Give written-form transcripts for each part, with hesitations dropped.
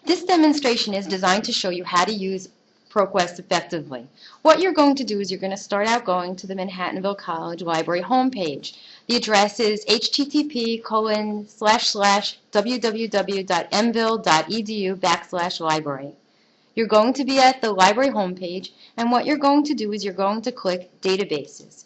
This demonstration is designed to show you how to use ProQuest effectively. What you're going to do is you're going to start out going to the Manhattanville College Library homepage. The address is http://www.mville.edu/library. You're going to be at the library homepage, and what you're going to do is you're going to click Databases.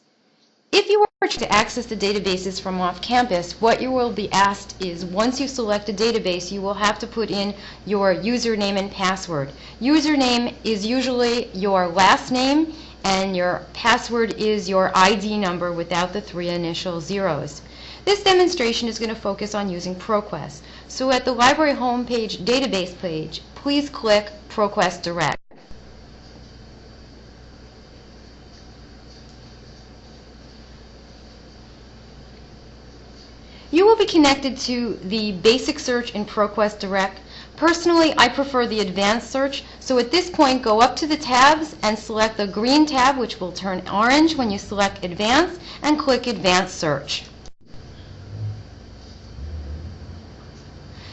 If you were to access the databases from off campus, what you will be asked is, once you select a database, you will have to put in your username and password. Username is usually your last name, and your password is your ID number without the 3 initial zeros. This demonstration is going to focus on using ProQuest. So at the library homepage database page, please click ProQuest Direct. You will be connected to the basic search in ProQuest Direct. Personally, I prefer the advanced search, so at this point go up to the tabs and select the green tab, which will turn orange when you select Advanced, and click Advanced Search.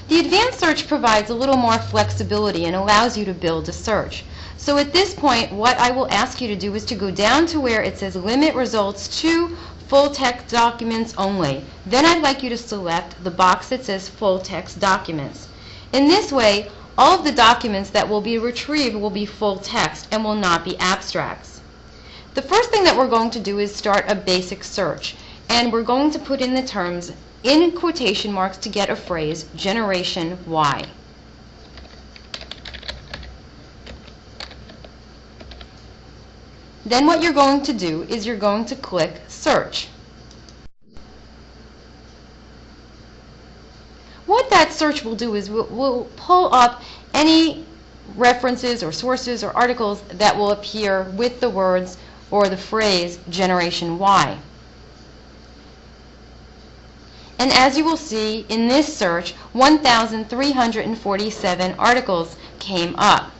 The advanced search provides a little more flexibility and allows you to build a search. So at this point, what I will ask you to do is to go down to where it says Limit Results to Full Text Documents Only. Then I'd like you to select the box that says Full Text Documents. In this way, all of the documents that will be retrieved will be full text and will not be abstracts. The first thing that we're going to do is start a basic search, and we're going to put in the terms in quotation marks to get a phrase, Generation Y. Then what you're going to do is you're going to click Search. What that search will do is we'll pull up any references or sources or articles that will appear with the words or the phrase Generation Y. And as you will see in this search, 1,347 articles came up.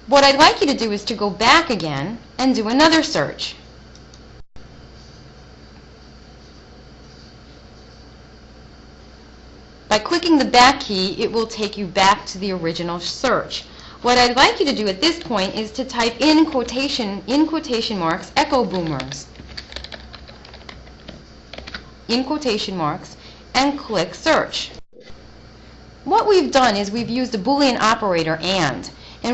What I'd like you to do is to go back again and do another search. By clicking the back key, it will take you back to the original search. What I'd like you to do at this point is to type in quotation marks, echo boomers, in quotation marks, and click Search. What we've done is we've used a Boolean operator and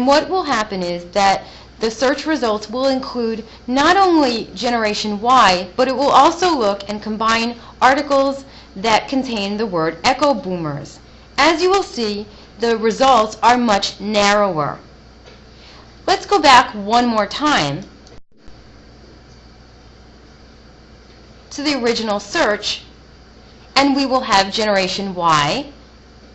what will happen is that the search results will include not only Generation Y, but it will also look and combine articles that contain the word echo boomers. As you will see, the results are much narrower. Let's go back one more time to the original search, and we will have Generation Y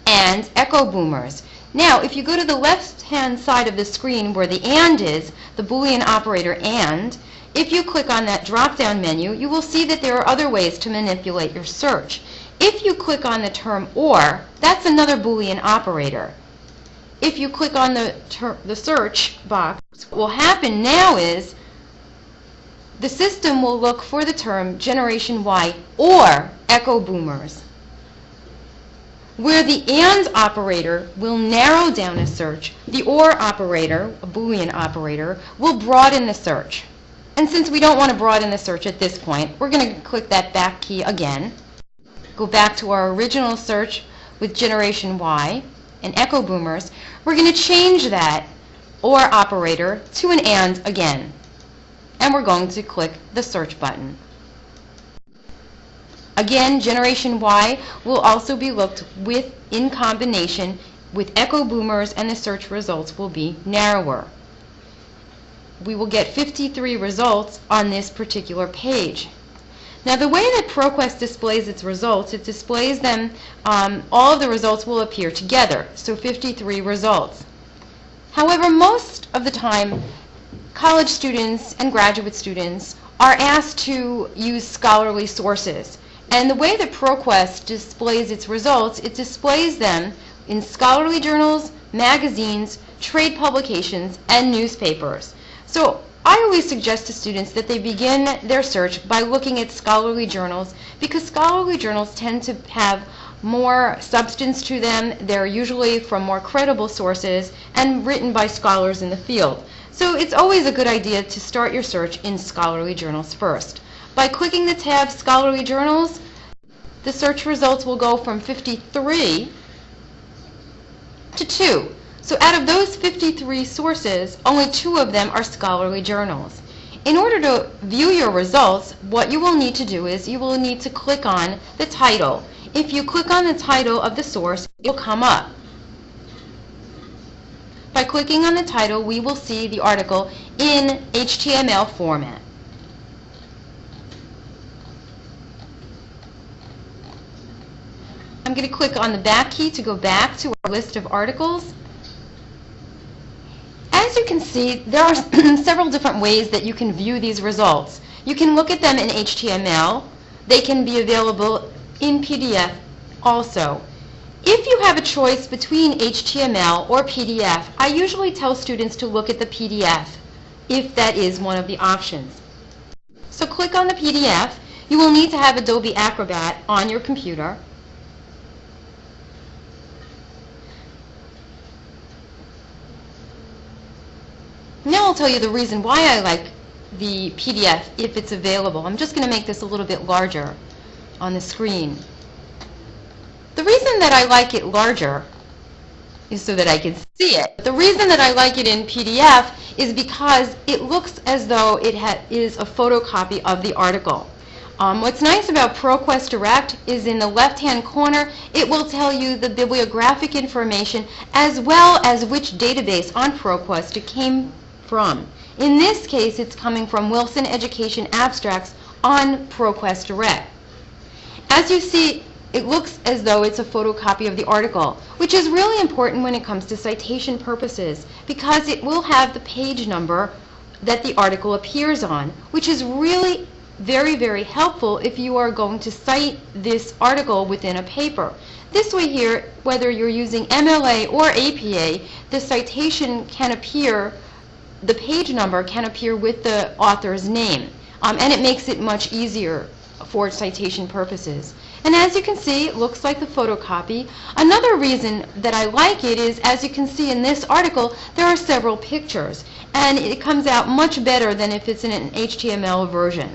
and echo boomers. Now, if you go to the left-hand side of the screen where the and is, the Boolean operator and, if you click on that drop-down menu, you will see that there are other ways to manipulate your search. If you click on the term or, that's another Boolean operator. If you click on the search box, what will happen now is the system will look for the term Generation Y or echo boomers, where the and operator will narrow down a search. The or operator, a Boolean operator, will broaden the search. And since we don't want to broaden the search at this point, we're going to click that back key again, go back to our original search with Generation Y and echo boomers. We're going to change that or operator to an and again, and we're going to click the search button. Again, Generation Y will also be looked with in combination with echo boomers, and the search results will be narrower. We will get 53 results on this particular page. Now, the way that ProQuest displays its results, it displays them, all of the results will appear together, so 53 results. However, most of the time, college students and graduate students are asked to use scholarly sources. And the way that ProQuest displays its results, it displays them in scholarly journals, magazines, trade publications, and newspapers. So I always suggest to students that they begin their search by looking at scholarly journals, because scholarly journals tend to have more substance to them. They're usually from more credible sources and written by scholars in the field. So it's always a good idea to start your search in scholarly journals first. By clicking the tab Scholarly Journals, the search results will go from 53 to 2. So out of those 53 sources, only 2 of them are scholarly journals. In order to view your results, what you will need to do is you will need to click on the title. If you click on the title of the source, it will come up. By clicking on the title, we will see the article in HTML format. I'm going to click on the back key to go back to our list of articles. As you can see, there are several different ways that you can view these results. You can look at them in HTML. They can be available in PDF also. If you have a choice between HTML or PDF, I usually tell students to look at the PDF if that is one of the options. So click on the PDF. You will need to have Adobe Acrobat on your computer. Now I'll tell you the reason why I like the PDF if it's available. I'm just going to make this a little bit larger on the screen. The reason that I like it larger is so that I can see it. The reason that I like it in PDF is because it looks as though it is a photocopy of the article. What's nice about ProQuest Direct is in the left-hand corner, it will tell you the bibliographic information as well as which database on ProQuest it came from. In this case, it's coming from Wilson Education Abstracts on ProQuest Direct. As you see, it looks as though it's a photocopy of the article, which is really important when it comes to citation purposes because it will have the page number that the article appears on, which is really very, very helpful if you are going to cite this article within a paper. This way here, whether you're using MLA or APA, the citation can appear, the page number can appear with the author's name, and it makes it much easier for citation purposes. And as you can see, it looks like the photocopy. Another reason that I like it is, as you can see in this article, there are several pictures, and it comes out much better than if it's in an HTML version.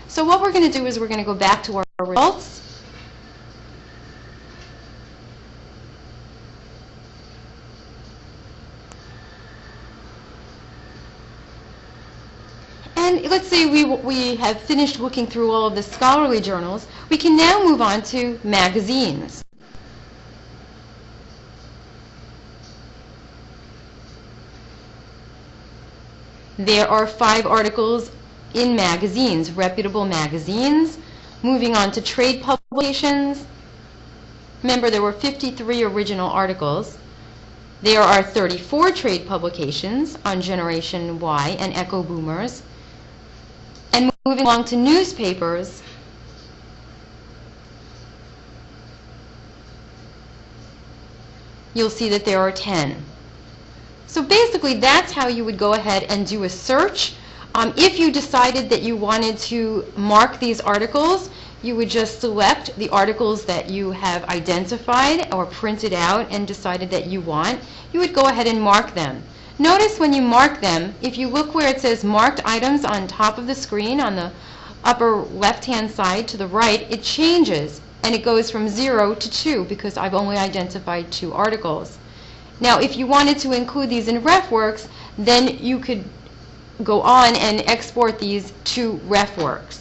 So what we're going to do is we're going to go back to our results. And let's say we have finished looking through all of the scholarly journals. We can now move on to magazines. There are 5 articles in magazines, reputable magazines. Moving on to trade publications. Remember, there were 53 original articles. There are 34 trade publications on Generation Y and Echo Boomers. And moving along to newspapers, you'll see that there are 10. So basically, that's how you would go ahead and do a search. If you decided that you wanted to mark these articles, you would just select the articles that you have identified or printed out and decided that you want. You would go ahead and mark them. Notice when you mark them, if you look where it says marked items on top of the screen on the upper left-hand side to the right, it changes and it goes from 0 to 2 because I've only identified 2 articles. Now, if you wanted to include these in RefWorks, then you could go on and export these to RefWorks.